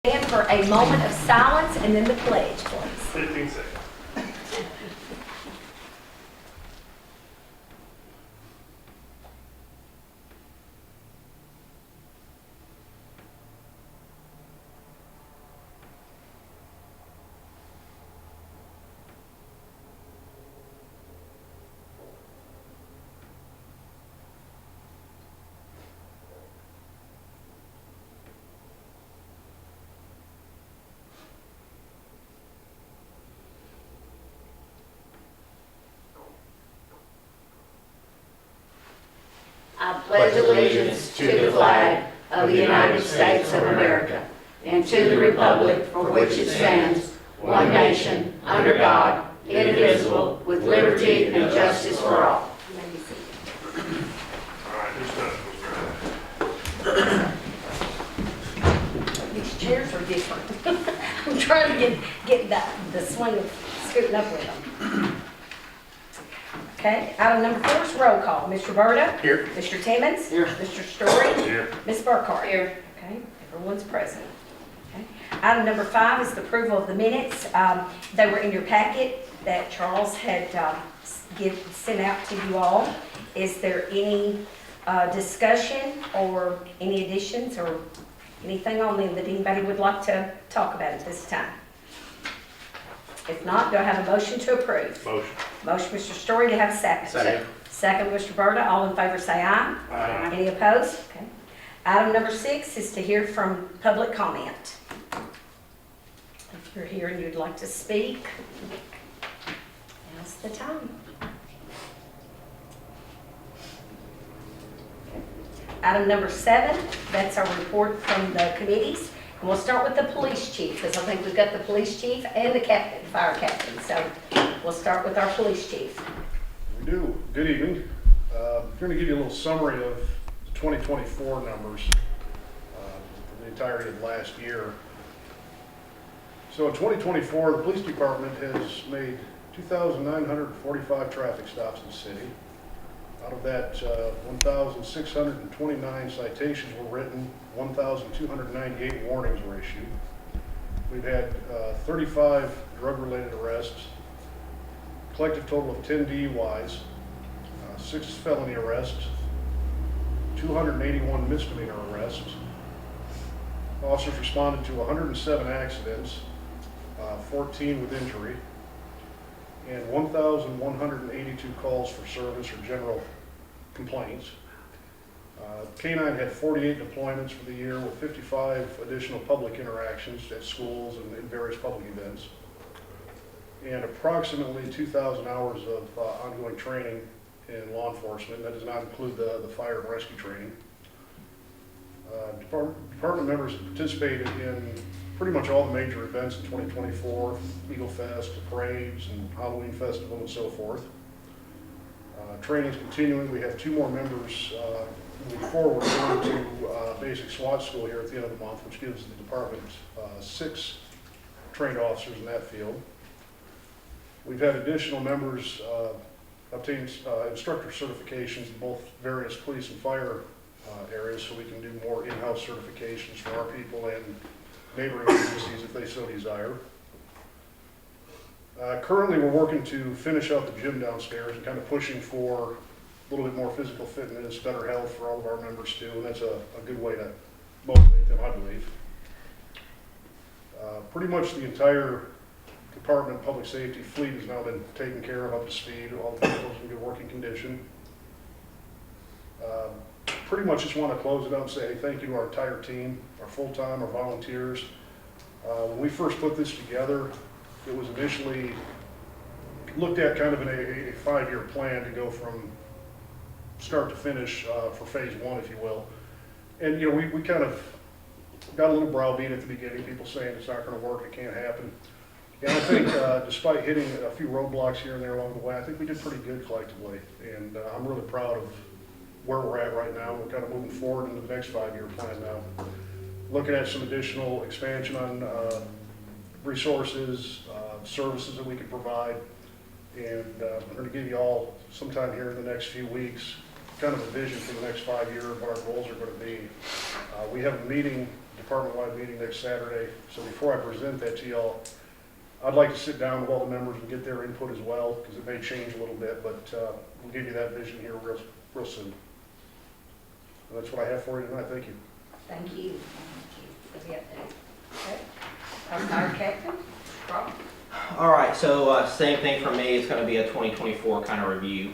Stand for a moment of silence and then the pledge, please. 15 seconds. I pledge allegiance to the flag of the United States of America and to the republic for which it stands, one nation, under God, indivisible, with liberty and justice for all. You may be seated. All right, who's done? These chairs are different. I'm trying to get the swing of scooting up with them. Okay, item number 4 is roll call. Mr. Berta? Here. Mr. Timmons? Here. Mr. Story? Here. Ms. Burkhardt? Here. Okay, everyone's present. Okay. Item number 5 is the approval of the minutes. They were in your packet that Charles had sent out to you all. Is there any discussion or any additions or anything on them that anybody would like to talk about at this time? If not, do I have a motion to approve? Motion. Motion, Mr. Story, do I have a second? Second. Second, Mr. Berta. All in favor say aye. Aye. Any opposed? Okay. Item number 6 is to hear from public comment. If you're here and you'd like to speak, now's the time. Item number 7, that's our report from the committees. And we'll start with the police chief, because I think we've got the police chief and the captain, fire captain. So we'll start with our police chief. We do. Good evening. I'm going to give you a little summary of the 2024 numbers for the entirety of last year. So in 2024, the police department has made 2,945 traffic stops in the city. Out of that, 1,629 citations were written, 1,298 warnings were issued. We've had 35 drug-related arrests, collective total of 10 DUIs, 6 felony arrests, 281 misdemeanor arrests. Officers responded to 107 accidents, 14 with injury, and 1,182 calls for service or general complaints. K-9 had 48 deployments for the year with 55 additional public interactions at schools and in various public events, and approximately 2,000 hours of ongoing training in law enforcement. That does not include the fire and rescue training. Department members participated in pretty much all the major events in 2024, Eagle Fest, the parades, and Halloween Festival, and so forth. Training is continuing. We have 2 more members moving forward going to basic SWAT school here at the end of the month, which gives the department 6 trained officers in that field. We've had additional members obtain instructor certifications in both various police and fire areas, so we can do more in-house certifications for our people and neighboring agencies if they so desire. Currently, we're working to finish out the gym downstairs and kind of pushing for a little bit more physical fitness, better health for all of our members too, and that's a good way to motivate them, I believe. Pretty much the entire Department of Public Safety fleet has now been taken care of up to speed. All the vehicles in good working condition. Pretty much just want to close it out and say thank you to our entire team, our full-time, our volunteers. When we first put this together, it was initially looked at kind of in a 5-year plan to go from start to finish for phase 1, if you will. And you know, we kind of got a little browbeat at the beginning, people saying it's not going to work, it can't happen. And I think despite hitting a few roadblocks here and there along the way, I think we did pretty good collectively. And I'm really proud of where we're at right now. We're kind of moving forward into the next 5-year plan now. Looking at some additional expansion on resources, services that we can provide. And I'm going to give you all sometime here in the next few weeks kind of a vision for the next 5 years, what our goals are going to be. We have a meeting department-wide meeting next Saturday. So before I present that to y'all, I'd like to sit down with all the members and get their input as well, because it may change a little bit, but we'll give you that vision here real soon. And that's what I have for you tonight. Thank you. Thank you for the update. Okay. Our fire captain, Rob? All right, so same thing for me. It's going to be a 2024 kind of review.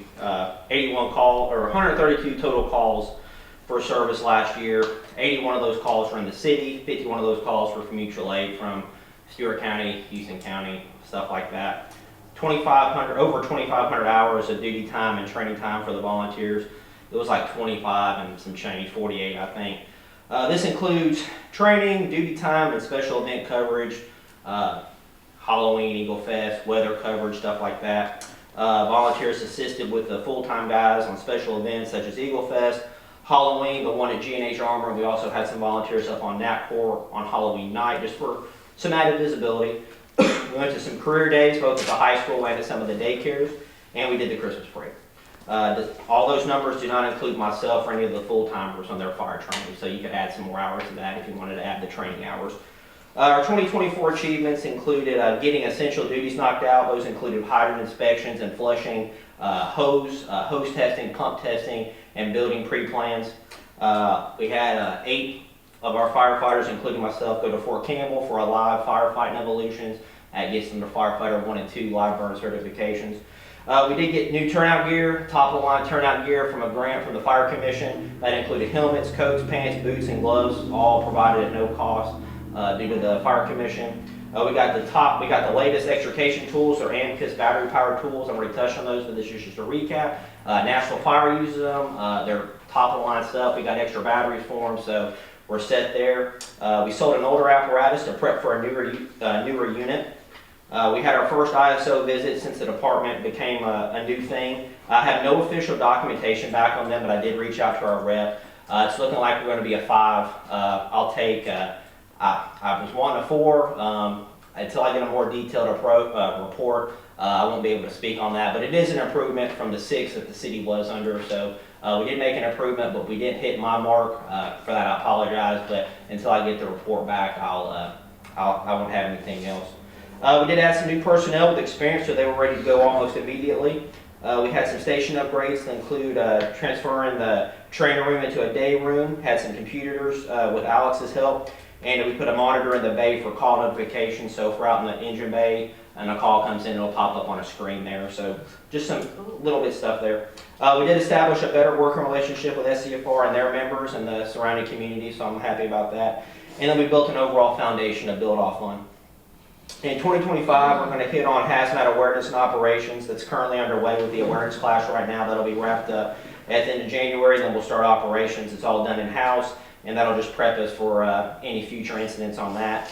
81 or 132 total calls for service last year. 81 of those calls were in the city. 51 of those calls were from mutual aid from Stewart County, Houston County, stuff like that. Over 2,500 hours of duty time and training time for the volunteers. It was like 25 and some change, 48, I think. This includes training, duty time, and special event coverage. Halloween, Eagle Fest, weather coverage, stuff like that. Volunteers assisted with the full-time guys on special events such as Eagle Fest, Halloween, the one at G&H Armor. We also had some volunteers up on NAPCOR on Halloween night just for some added visibility. We went to some career days, both at the high school and at some of the daycares, and we did the Christmas parade. All those numbers do not include myself or any of the full-timers on their fire training, so you could add some more hours to that if you wanted to add the training hours. Our 2024 achievements included getting essential duties knocked out. Those included hydrant inspections and flushing, hose testing, pump testing, and building pre-plans. We had 8 of our firefighters, including myself, go to Fort Campbell for a live firefighting evolutions. That gets them to firefighter 1 and 2 live burn certifications. We did get new turnout gear, top-of-the-line turnout gear from a grant from the Fire Commission. That included helmets, coats, pants, boots, and gloves, all provided at no cost. Due to the Fire Commission. We got the latest extrication tools, or Amicus battery powered tools. I've already touched on those, but this is just a recap. National Fire uses them. They're top of the line stuff. We got extra batteries for them, so we're set there. We sold an older apparatus to prep for a newer unit. We had our first ISO visit since the department became a new thing. I have no official documentation back on them, but I did reach out to our rep. It's looking like we're going to be a 5. I'll take. I was wanting a 4. Until I get a more detailed report, I won't be able to speak on that. But it is an improvement from the 6 that the city was under. So we did make an improvement, but we didn't hit my mark. For that, I apologize. But until I get the report back, I won't have anything else. We did add some new personnel with experience, so they were ready to go almost immediately. We had some station upgrades to include transferring the training room into a day room. Had some computers with Alex's help. And we put a monitor in the bay for call notifications, so if we're out in the engine bay and a call comes in, it'll pop up on a screen there. So just some little bit stuff there. We did establish a better working relationship with SCFR and their members and the surrounding community, so I'm happy about that. And then we built an overall foundation to build off on. In 2025, we're going to hit on hazmat awareness and operations that's currently underway with the awareness class right now. That'll be wrapped up at the end of January, then we'll start operations. It's all done in-house. And that'll just prep us for any future incidents on that.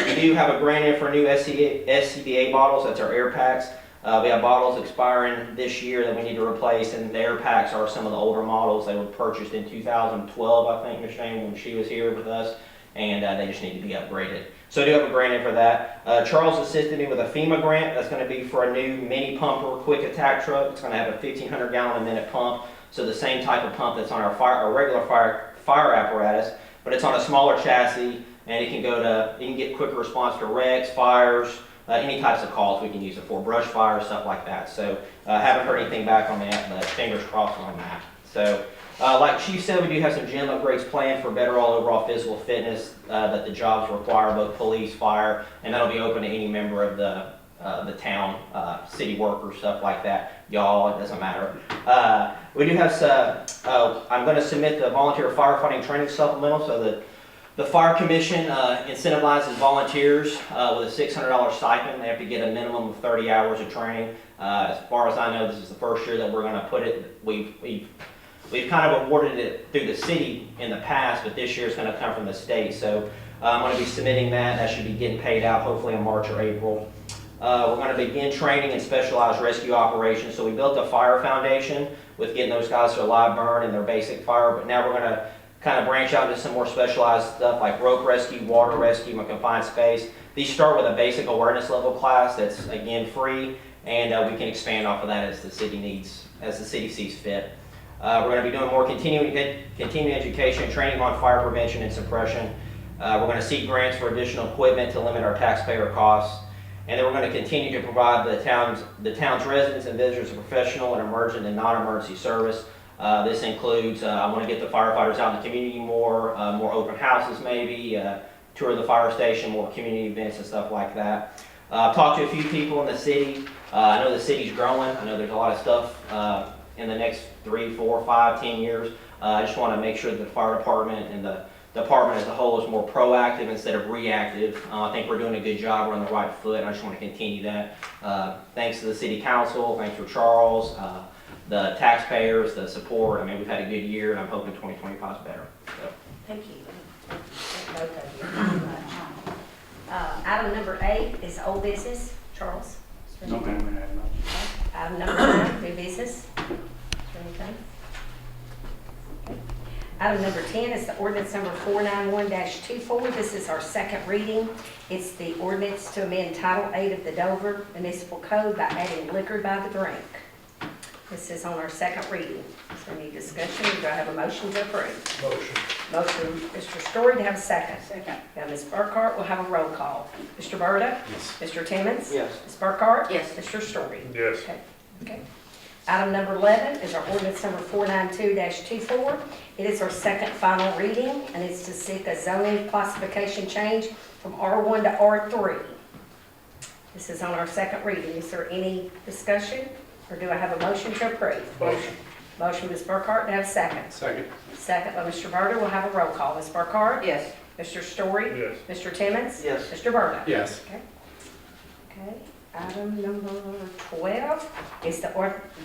We do have a grant in for new SCBA bottles. That's our air packs. We have bottles expiring this year that we need to replace, and the air packs are some of the older models. They were purchased in 2012, I think, Ms. Shane, when she was here with us, and they just need to be upgraded. So I do have a grant in for that. Charles assisted me with a FEMA grant. That's going to be for a new mini pumper quick attack truck. It's going to have a 1,500 gallon a minute pump. So the same type of pump that's on our regular fire apparatus, but it's on a smaller chassis, and you can get quicker response to wrecks, fires, any types of calls we can use it for, brush fire, stuff like that. So haven't heard anything back on that, but fingers crossed on that. So like Chief said, we do have some gym upgrades planned for better overall physical fitness that the jobs require, both police, fire, and that'll be open to any member of the town, city workers, stuff like that. Y'all, it doesn't matter. We do have I'm going to submit the volunteer firefighting training supplemental so that the Fire Commission incentivizes volunteers with a $600 stipend. They have to get a minimum of 30 hours of training. As far as I know, this is the first year that we're going to put it. We've kind of awarded it through the city in the past, but this year it's going to come from the state. So I'm going to be submitting that. That should be getting paid out hopefully in March or April. We're going to begin training in specialized rescue operations. So we built a fire foundation with getting those guys to a live burn and their basic fire, but now we're going to kind of branch out into some more specialized stuff like rope rescue, water rescue, and confined space. These start with a basic awareness level class that's, again, free, and we can expand off of that as the city sees fit. We're going to be doing more continuing education and training on fire prevention and suppression. We're going to seek grants for additional equipment to limit our taxpayer costs. And then we're going to continue to provide the town's residents and visitors a professional and emergent and non-emergency service. This includes, I want to get the firefighters out in the community more open houses maybe, tour the fire station, more community events and stuff like that. I've talked to a few people in the city. I know the city's growing. I know there's a lot of stuff in the next 3, 4, 5, 10 years. I just want to make sure that the fire department and the department as a whole is more proactive instead of reactive. I think we're doing a good job. We're on the right foot, and I just want to continue that. Thanks to the city council, thanks for Charles, the taxpayers, the support. I mean, we've had a good year, and I'm hoping 2025 is better. So. Thank you. Thank both of you very much. Item number 8 is old business. Charles? is there No, anything? ma'am, we have none. Item number 9, new business. Is there anything? Okay. Item number 10 is the ordinance number 491-24. This is our second reading. It's the ordinance to amend Title 8 of the Dover Municipal Code by adding liquor by the drink. This is on our second reading. Is there any discussion? Do I have a motion to approve? Motion. Motion, Mr. Story, to have a second. Second. Now, Ms. Burkhart will have a roll call. Mr. Berta? Yes. Mr. Timmons? Yes. Ms. Burkhart? Yes. Mr. Story? Yes. Okay. Item number 11 is our ordinance number 492-24. It is our second final reading, and it's to seek a zoning classification change from R1 to R3. This is on our second reading. Is there any discussion, or do I have a motion to approve? Motion. Motion, Ms. Burkhart, to have a second. Second. Second by Mr. Berta. We'll have a roll call. Ms. Burkhart? Yes. Mr. Story? Yes. Mr. Timmons? Yes. Mr. Berta? Yes. Okay, item number 12 is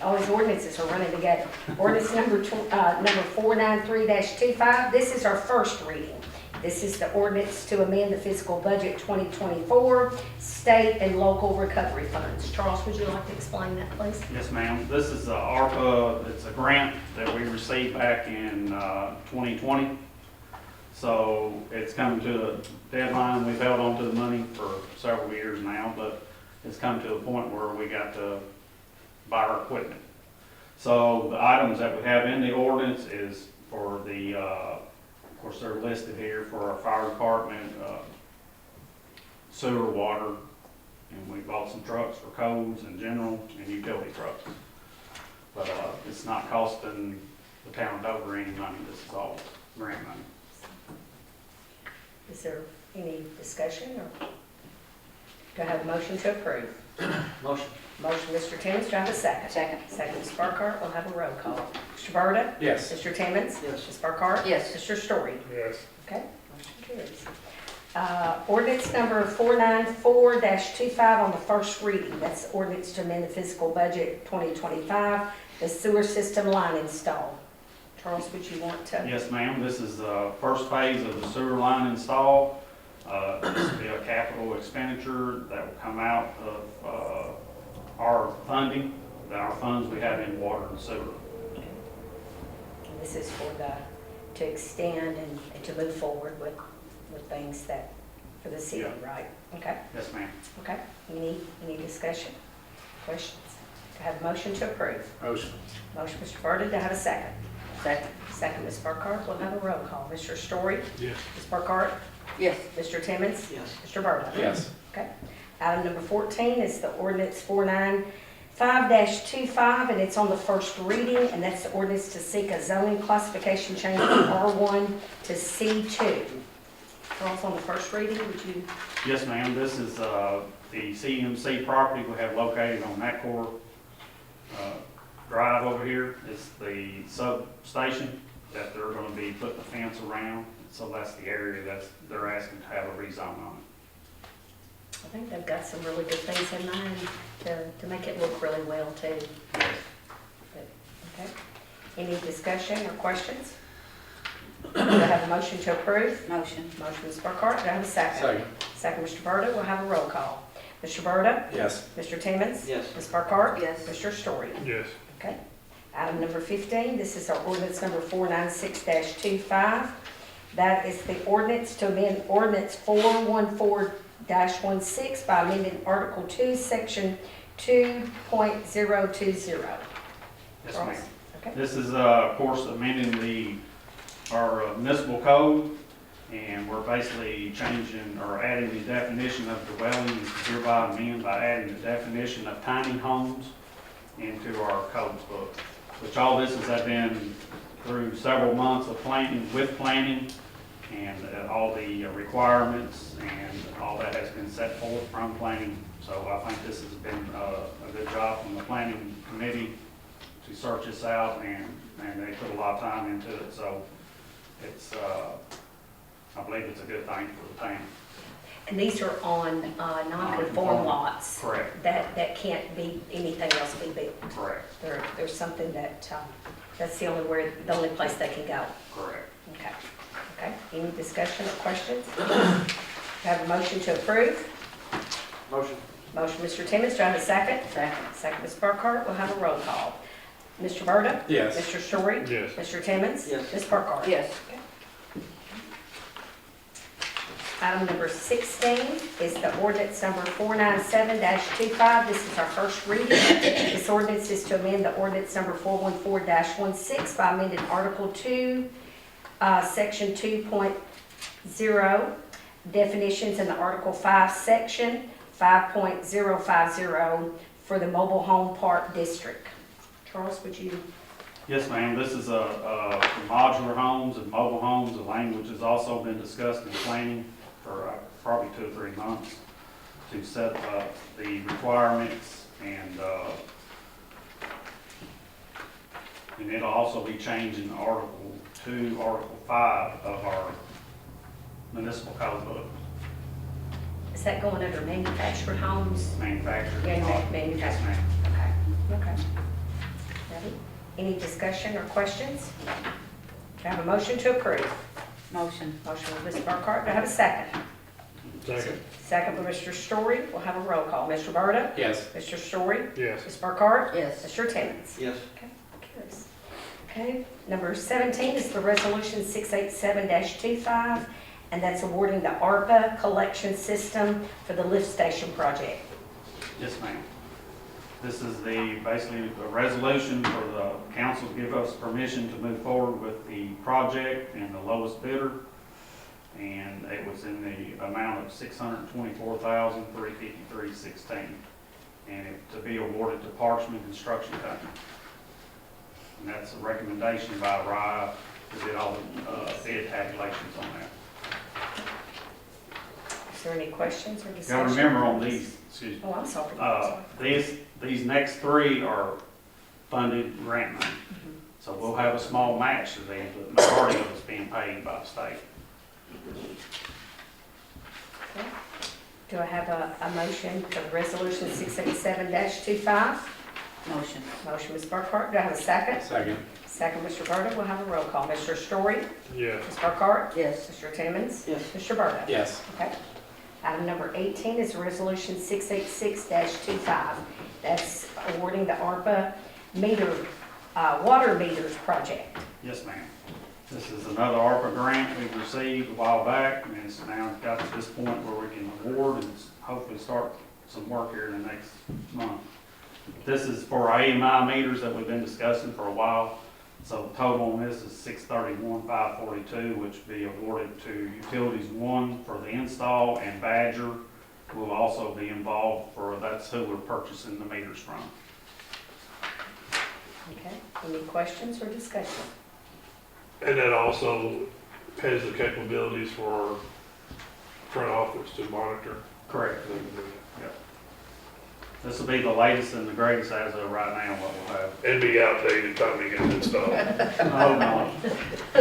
all these ordinances are running together. Ordinance number 493-25, this is our first reading. This is the ordinance to amend the fiscal budget 2024, state and local recovery funds. Charles, would you like to explain that, please? Yes, ma'am. This is ARPA. It's a grant that we received back in 2020. So it's come to a deadline. We've held on to the money for several years now, but it's come to a point where we got to buy our equipment. So the items that we have in the ordinance is for the, of course, they're listed here for our fire department, sewer, water, and we bought some trucks for codes and general and utility trucks. But it's not costing the town of Dover any money. This is all grant money. Is there any discussion, or do I have a motion to approve? Motion. Motion, Mr. Timmons, do I have a second? Second. Second, Ms. Burkhart, we'll have a roll call. Mr. Berta? Yes. Mr. Timmons? Yes. Ms. Burkhart? Yes. Mr. Story? Yes. Okay, motion carries. Ordinance number 494-25 on the first reading. That's ordinance to amend the fiscal budget 2025, the sewer system line install. Charles, would you want to? Yes, ma'am. This is the first phase of the sewer line install. This will be a capital expenditure that will come out of our funding, our funds we have in water and sewer. And this is to extend and to move forward with things that, for the city, Yeah. right? Okay, Yes, ma'am. okay. Any discussion? Questions? Do I have a motion to approve? Motion. Motion, Mr. Berta, to have a second. Second. Second, Ms. Burkhart, we'll have a roll call. Mr. Story? Yes. Ms. Burkhart? Yes. Mr. Timmons? Yes. Mr. Berta? Yes. Okay. Item number 14 is the ordinance 495-25, and it's on the first reading, and that's the ordinance to seek a zoning classification change from R1 to C2. Charles, on the first reading, would you? Yes, ma'am. This is the CMC property we have located on Natcor Drive over here. It's the substation that they're going to be putting the fence around. So that's the area that they're asking to have a rezone on it. I think they've got some really good things in mind to make it look really well, too. But, okay. Any discussion or questions? Do I have a motion to approve? Motion. Motion, Ms. Burkhart. Do I have a second? Second, Mr. Berta. We'll have a roll call. Mr. Berta? Yes. Mr. Timmons? Yes. Ms. Burkhart? Yes. Mr. Story? Yes. Okay. Item number 15, this is our ordinance number 496-25. That is the ordinance to amend ordinance 414-16 by amending Article 2, Section 2.020. Yes, ma'am. Okay. This is, of course, amending our municipal code. And we're basically changing or adding the definition of dwelling is hereby amended by adding the definition of tiny homes into our codes book. Which all this has been through several months of planning, and all the requirements and all that has been set forth from planning. So I think this has been a good job from the planning committee to search this out, and they put a lot of time into it. So it's, I believe it's a good thing for the town. And these are on non-conform lots. Correct, That can't be, anything else be built. correct, There's something that, that's the only place they can go. correct. Okay. Okay, any discussion or questions? Have a motion to approve? Motion. Motion, Mr. Timmons, do I have a second? Second. Second, Ms. Burkhart, we'll have a roll call. Mr. Burda? Yes. Mr. Story? Yes. Mr. Timmons? Yes. Ms. Burkhart? Yes. Item number 16 is the ordinance number 497-25. This is our first reading. This ordinance is to amend the ordinance number 414-16 by amending Article 2, Section 2.0, definitions in the Article 5, Section 5.050 for the mobile home park district. Charles, would you? Yes, ma'am, this is for modular homes and mobile homes. The language has also been discussed in planning for probably 2 or 3 months to set up the requirements, and it'll also be changing Article 2, Article 5 of our municipal code book, Is that going under manufactured homes? manufactured. Yeah, Yes, manufactured. ma'am. Okay, okay. Ready? Any discussion or questions? Do I have a motion to approve? Motion. Motion with Ms. Burkhart, do I have a second? Second. Second by Mr. Story, we'll have a roll call. Mr. Burda? Yes. Mr. Story? Yes. Ms. Burkhart? Yes. Mr. Timmons? Yes. Okay, carries. Okay, number 17 is the resolution 687-25, and that's awarding the ARPA collection system for the lift station project. Yes, ma'am. This is basically a resolution for the council to give us permission to move forward with the project and the lowest bidder. And it was in the amount of $624,353.16. And it to be awarded to Parchman Construction Company. And that's a recommendation by RIA to get all the bid tabulations on that. Is there any questions or You discussion? gotta remember on these, excuse me. Oh, I'm sorry. These next 3 are funded grant money. So we'll have a small match to them, but the majority of it's being paid by the state. Okay. Do I have a motion for resolution 687-25? Motion. Motion, Ms. Burkhart, do I have a second? Second. Second, Mr. Burda, we'll have a roll call. Mr. Story? Yes. Ms. Burkhart? Yes. Mr. Timmons? Yes. Mr. Burda? Yes. Okay. Item number 18 is resolution 686-25. That's awarding the ARPA water meters project. Yes, ma'am. This is another ARPA grant we've received a while back, and it's now got to this point where we can award and hopefully start some work here in the next month. This is for our AMI meters that we've been discussing for a while. So the total on this is $631,542, which will be awarded to Utilities 1 for the install, and Badger will also be involved for, that's who we're purchasing the meters from. Okay. Any questions or discussion? And that also has the capabilities for our front office to monitor. Correct. This will be the latest and the greatest as of right now, what we'll have. And be outdated time it gets installed. Oh, no.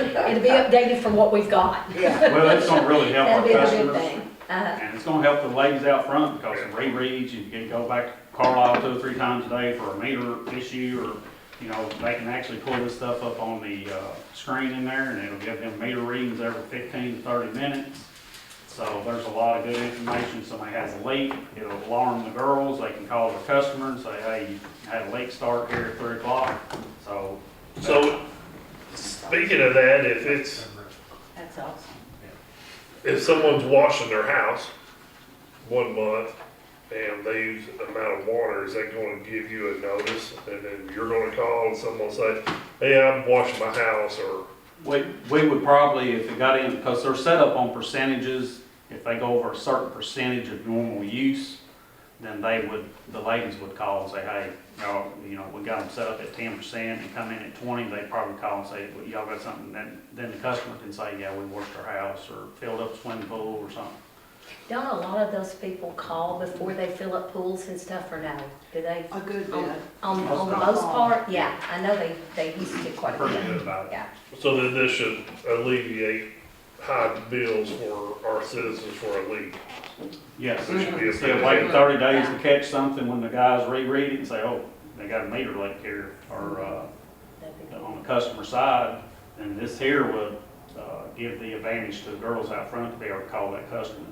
It'll be updated from what we've got. Yeah. Well, it's gonna really help That'll our be the good customers. thing. And it's gonna help the ladies out front, because of rereads, you can go back to Carlisle 2 or 3 times a day for a meter issue, or, you know, they can actually pull this stuff up on the screen in there, and it'll give them meter readings every 15 to 30 minutes. So there's a lot of good information. Somebody has a leak, it'll alarm the girls, they can call their customer and say, hey, you had a leak start here at 3 o'clock. So. So, speaking of that, That's awesome. if someone's washing their house 1 month and they use an amount of water, is that going to give you a notice? And then you're going to call and someone will say, hey, I'm washing my house, or We would probably, if it got in, because they're set up on percentages, if they go over a certain percentage of normal use, then the ladies would call and say, hey, y'all, we got them set up at 10% and come in at 20, they'd probably call and say, well, y'all got something, then the customer can say, yeah, we washed our house or filled up a swimming pool or something. Don't a lot of those people call before they fill up pools and stuff, or no? Do they? A good On, bit. on Most the of most them. part, yeah, I know they used to do quite a Pretty bit. good about it. Yeah, So then this should alleviate high bills for our citizens for a leak. Yes, It should be a instead of fair- waiting 30 days to catch something when the guys reread it and say, oh, they got a meter leak here, or, that'd be good. on the customer side, then this here would, give the advantage to the girls out front to be able to call that customer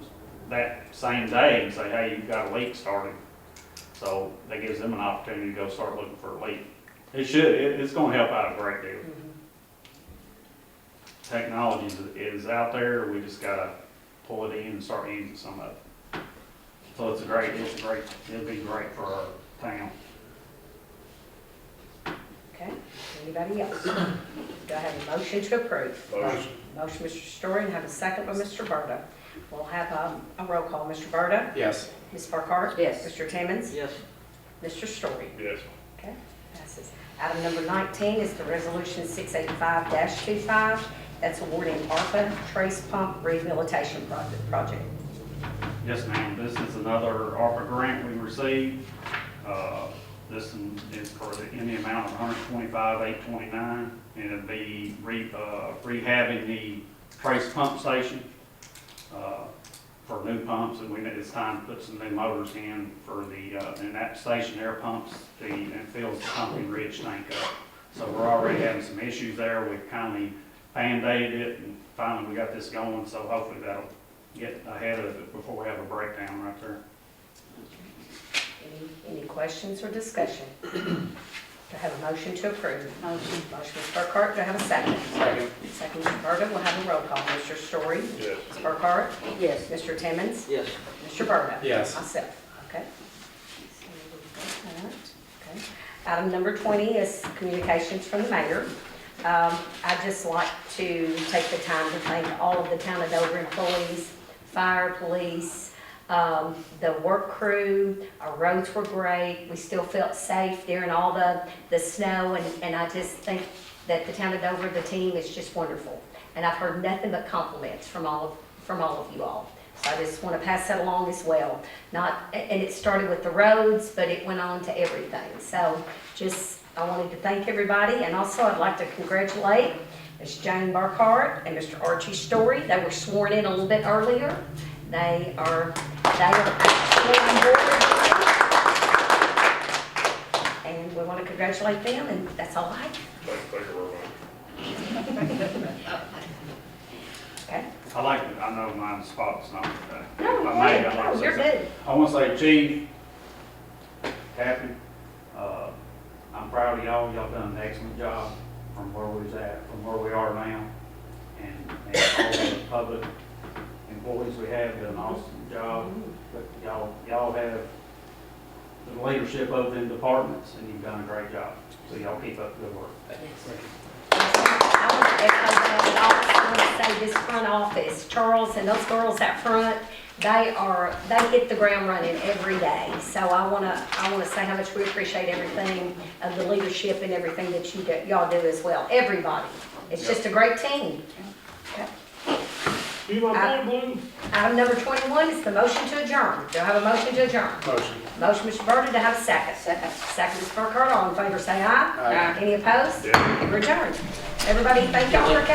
that same day and say, hey, you've got a leak starting. So that gives them an opportunity to go start looking for a leak. It's gonna help out a great deal. Mhm. Technology is out there, we just gotta pull it in and start using some of it. So it'd be great for our town. Okay, anybody else? Do I have a motion to approve? Motion. Motion, Mr. Story, and have a second by Mr. Berta. We'll have a roll call. Mr. Berta? Yes. Ms. Farquhar? Yes. Mr. Timmons? Yes. Mr. Story? Yes. Okay, passes. Item number 19 is the resolution 685-25. That's awarding ARPA trace pump rehabilitation project. Yes, ma'am. This is another ARPA grant we received. This is in the amount of $125,829, and it'll be rehabbing the trace pump station for new pumps, and it's time to put some new motors in for and that station there pumps and fills the pumping ridge tank up. So we're already having some issues there. We've kindly Band-Aided it, and finally we got this going, so hopefully that'll get ahead of it before we have a breakdown right there. Any questions or discussion? Do I have a motion to approve? Motion. Motion, Ms. Burkhart, do I have a second? Second. Second, Mr. Berta, we'll have a roll call. Mr. Story? Yes. Ms. Burkhart? Yes. Mr. Timmons? Yes. Mr. Berta? Yes. Myself, okay. So we've got that, okay. Item number 20 is communications from the mayor. I'd just like to take the time to thank all of the Town of Dover employees, fire, police, the work crew. Our roads were great. We still felt safe during all the snow, and I just think that the Town of Dover, the team, is just wonderful. And I've heard nothing but compliments from all of you all. So I just want to pass that along as well. And it started with the roads, but it went on to everything. So I wanted to thank everybody, and also I'd like to congratulate Ms. Jane Burkhart and Mr. Archie Story. They were sworn in a little bit earlier. They are actually on board. And we want to congratulate them, and that's all I have. Thank you very much. Okay? I know mine's spot's not today. No, If I may, I'd like to say you're something. good. I want to say, Chief, Captain, I'm proud of y'all. Y'all done an excellent job from where we was at, from where we are now. And all the public employees we have done an awesome job. But y'all have the leadership of the departments, and you've done a great job. So y'all keep up the good work. I want to echo that, and I also want to say this front office, Charles and those girls out front, they hit the ground running every day. So I want to say how much we appreciate everything of the leadership and everything that y'all do as well. Everybody. It's just a great team. Okay. You my boy, Blue? Item number 21 is the motion to adjourn. Do I have a motion to adjourn? Motion. Motion, Mr. Berta, to have a second. Second. Second, Ms. Burkhart. All in favor, say aye. Aye. Any opposed? Yeah. We're adjourned. Everybody, thank y'all for coming.